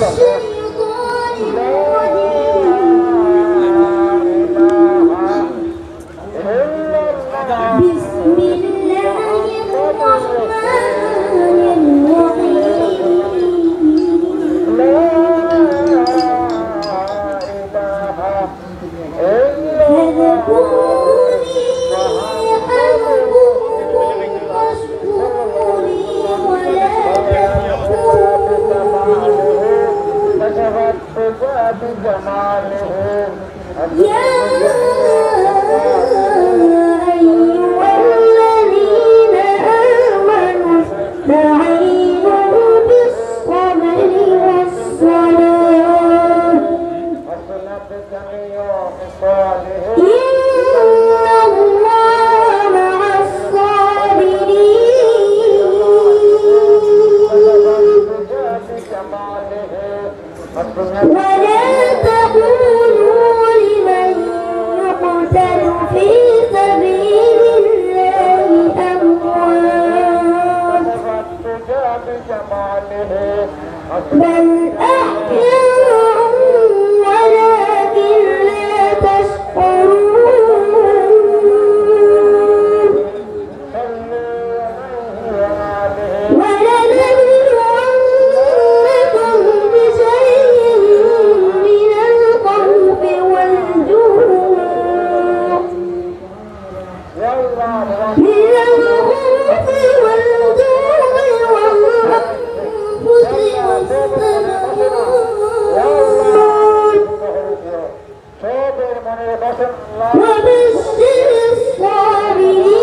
الشيطان الرجيم بسم الله الرحمن الرحيم فاذكروني أذكركم واشكروا لي ولا تكفرون يا أيها الذين آمنوا استعينوا بالصبر والصلاة إن الله مع الصابرين ولا تقولوا لمن يقتل في سبيل الله أموات بل أحياء ولكن لا تشعرون ولنبلونكم بشيء من الخوف والجوع وبشر الصابرين